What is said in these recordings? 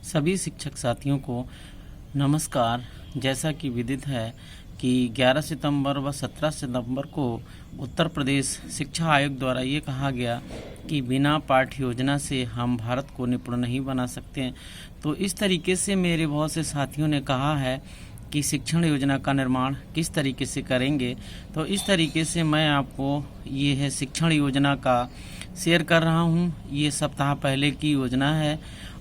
सभी शिक्षक साथियों को नमस्कार। जैसा कि विदित है कि 11 सितंबर व 17 सितंबर को उत्तर प्रदेश शिक्षा आयोग द्वारा ये कहा गया कि बिना पाठ्य योजना से हम भारत को निपुण नहीं बना सकते। तो इस तरीके से मेरे बहुत से साथियों ने कहा है कि शिक्षण योजना का निर्माण किस तरीके से करेंगे। तो इस तरीके से मैं आपको ये है शिक्षण योजना का शेयर कर रहा हूँ। ये सप्ताह पहले की योजना है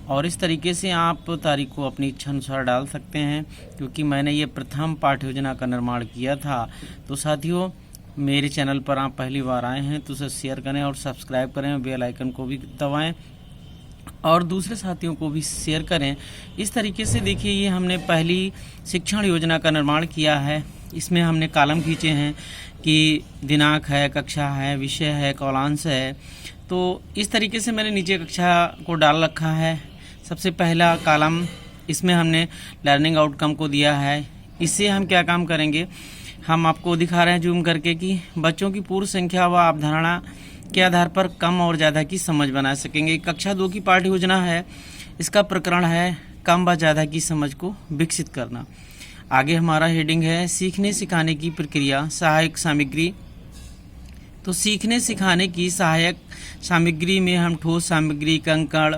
और इस तरीके से आप तारीख को अपनी इच्छा अनुसार डाल सकते हैं, क्योंकि मैंने ये प्रथम पाठ्य योजना का निर्माण किया था। तो साथियों, मेरे चैनल पर आप पहली बार आए हैं तो उसे शेयर करें और सब्सक्राइब करें, बेल आइकन को भी दबाएं और दूसरे साथियों को भी शेयर करें। इस तरीके से देखिए, ये हमने पहली शिक्षण योजना का निर्माण किया है। इसमें हमने कॉलम खींचे हैं कि दिनांक है, कक्षा है, विषय है, कॉलांश है। तो इस तरीके से मैंने नीचे कक्षा को डाल रखा है। सबसे पहला कॉलम इसमें हमने लर्निंग आउटकम को दिया है। इससे हम क्या काम करेंगे, हम आपको दिखा रहे हैं जूम करके कि बच्चों की पूर्ण संख्या व अवधारणा के आधार पर कम और ज़्यादा की समझ बना सकेंगे। कक्षा 2 की पाठ्य योजना है, इसका प्रकरण है कम व ज़्यादा की समझ को विकसित करना। आगे हमारा हेडिंग है सीखने सिखाने की प्रक्रिया सहायक सामग्री। तो सीखने सिखाने की सहायक सामग्री में हम ठोस सामग्री, कंकड़,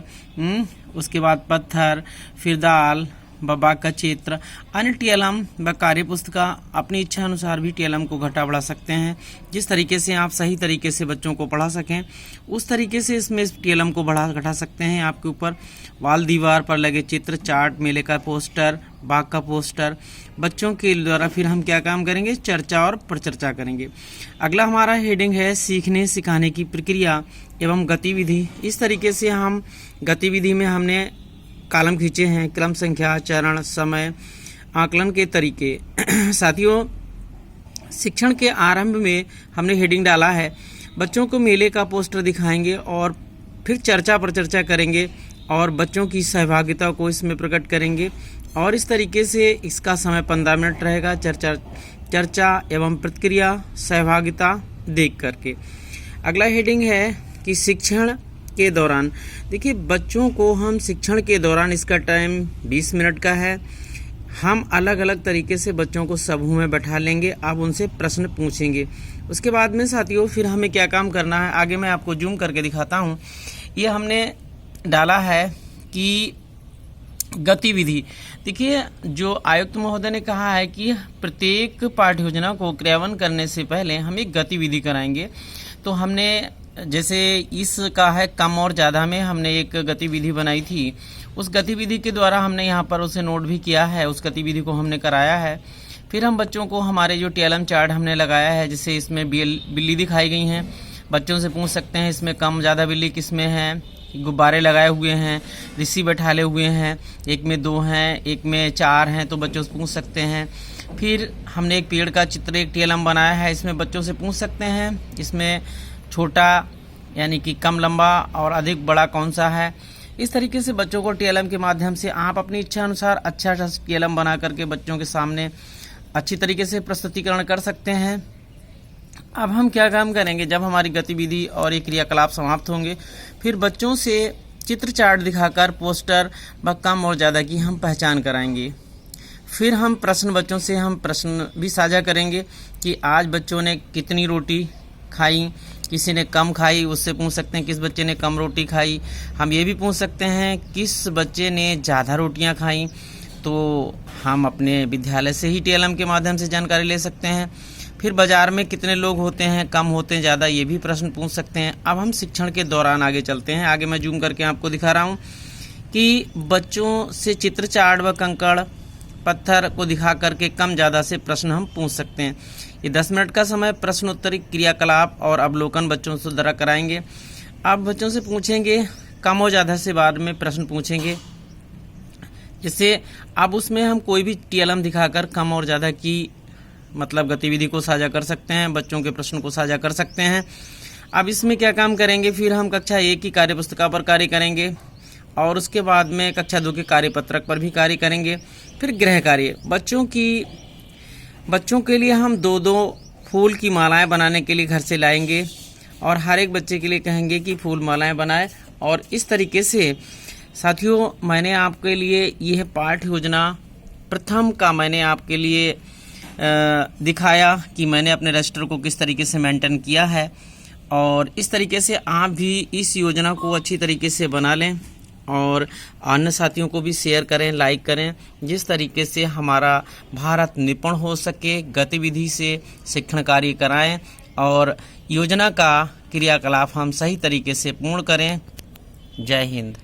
उसके बाद पत्थर, फिर दाल, बबा का चित्र, अन्य टीएलएम व कार्य पुस्तिका, अपनी इच्छा अनुसार भी टीएलएम को घटा बढ़ा सकते हैं। जिस तरीके से आप सही तरीके से बच्चों को पढ़ा सकें उस तरीके से इसमें टीएलएम को बढ़ा घटा सकते हैं। आपके ऊपर वाल दीवार पर लगे चित्र, चार्ट, मेले का पोस्टर, बाग का पोस्टर, बच्चों के द्वारा फिर हम क्या काम करेंगे, चर्चा और परिचर्चा करेंगे। अगला हमारा हेडिंग है सीखने सिखाने की प्रक्रिया एवं गतिविधि। इस तरीके से हम गतिविधि में हमने कॉलम खींचे हैं, क्रम, संख्या, चरण, समय, आकलन के तरीके। साथियों, शिक्षण के आरंभ में हमने हेडिंग डाला है बच्चों को मेले का पोस्टर दिखाएंगे और फिर चर्चा पर चर्चा करेंगे और बच्चों की सहभागिता को इसमें प्रकट करेंगे। और इस तरीके से इसका समय 15 मिनट रहेगा। चर्चा एवं प्रतिक्रिया, सहभागिता देख करके। अगला हेडिंग है कि शिक्षण के दौरान, देखिए बच्चों को हम शिक्षण के दौरान, इसका टाइम 20 मिनट का है। हम अलग अलग तरीके से बच्चों को समूह में बैठा लेंगे, अब उनसे प्रश्न पूछेंगे। उसके बाद में साथियों फिर हमें क्या काम करना है, आगे मैं आपको जूम करके दिखाता हूँ। ये हमने डाला है कि गतिविधि। देखिए, जो आयुक्त महोदय ने कहा है कि प्रत्येक पाठ्य योजना को क्रियान्वयन करने से पहले हम एक गतिविधि कराएंगे। तो हमने जैसे इसका है कम और ज़्यादा में हमने एक गतिविधि बनाई थी। उस गतिविधि के द्वारा हमने यहाँ पर उसे नोट भी किया है, उस गतिविधि को हमने कराया है। फिर हम बच्चों को हमारे जो टीएलएम चार्ट हमने लगाया है, जैसे इसमें बिल्ली दिखाई गई हैं, बच्चों से पूछ सकते हैं इसमें कम ज़्यादा बिल्ली किस में है। गुब्बारे लगाए हुए हैं, ऋषि बैठाले हुए हैं, एक में 2 हैं, एक में 4 हैं, तो बच्चों से पूछ सकते हैं। फिर हमने एक पेड़ का चित्र, एक टीएलएम बनाया है, इसमें बच्चों से पूछ सकते हैं इसमें छोटा यानी कि कम लंबा और अधिक बड़ा कौन सा है। इस तरीके से बच्चों को टीएलएम के माध्यम से आप अपनी इच्छा अनुसार अच्छा टीएलएम बना करके बच्चों के सामने अच्छी तरीके से प्रस्तुतिकरण कर सकते हैं। अब हम क्या काम करेंगे, जब हमारी गतिविधि और ये क्रियाकलाप समाप्त होंगे फिर बच्चों से चित्र चार्ट दिखाकर पोस्टर व कम और ज़्यादा की हम पहचान कराएंगे। फिर हम प्रश्न, बच्चों से हम प्रश्न भी साझा करेंगे कि आज बच्चों ने कितनी रोटी खाई, किसी ने कम खाई, उससे पूछ सकते हैं किस बच्चे ने कम रोटी खाई। हम ये भी पूछ सकते हैं किस बच्चे ने ज़्यादा रोटियां खाई, तो हम अपने विद्यालय से ही टीएलएम के माध्यम से जानकारी ले सकते हैं। फिर बाज़ार में कितने लोग होते हैं, कम होते हैं, ज़्यादा, ये भी प्रश्न पूछ सकते हैं। अब हम शिक्षण के दौरान आगे चलते हैं। आगे मैं जूम करके आपको दिखा रहा हूँ कि बच्चों से चित्र, चार्ट व कंकड़, पत्थर को दिखा करके कम ज़्यादा से प्रश्न हम पूछ सकते हैं। ये 10 मिनट का समय प्रश्नोत्तरी क्रियाकलाप और अवलोकन बच्चों से द्वारा कराएंगे। अब बच्चों से पूछेंगे कम और ज़्यादा से बाद में प्रश्न पूछेंगे। जैसे अब उसमें हम कोई भी टीएलएम दिखाकर कम और ज़्यादा की मतलब गतिविधि को साझा कर सकते हैं, बच्चों के प्रश्न को साझा कर सकते हैं। अब इसमें क्या काम करेंगे, फिर हम कक्षा 1 की कार्य पुस्तिका पर कार्य करेंगे और उसके बाद में कक्षा 2 के कार्यपत्रक पर भी कार्य करेंगे। फिर गृह कार्य, बच्चों के लिए हम 2-2 फूल की मालाएं बनाने के लिए घर से लाएंगे और हर एक बच्चे के लिए कहेंगे कि फूल मालाएं बनाए। और इस तरीके से साथियों, मैंने आपके लिए यह पाठ योजना प्रथम का मैंने आपके लिए दिखाया कि मैंने अपने रजिस्टर को किस तरीके से मेंटेन किया है, और इस तरीके से आप भी इस योजना को अच्छी तरीके से बना लें और अन्य साथियों को भी शेयर करें, लाइक करें, जिस तरीके से हमारा भारत निपुण हो सके, गतिविधि से शिक्षण कार्य कराएं और योजना का क्रियाकलाप हम सही तरीके से पूर्ण करें। जय हिंद।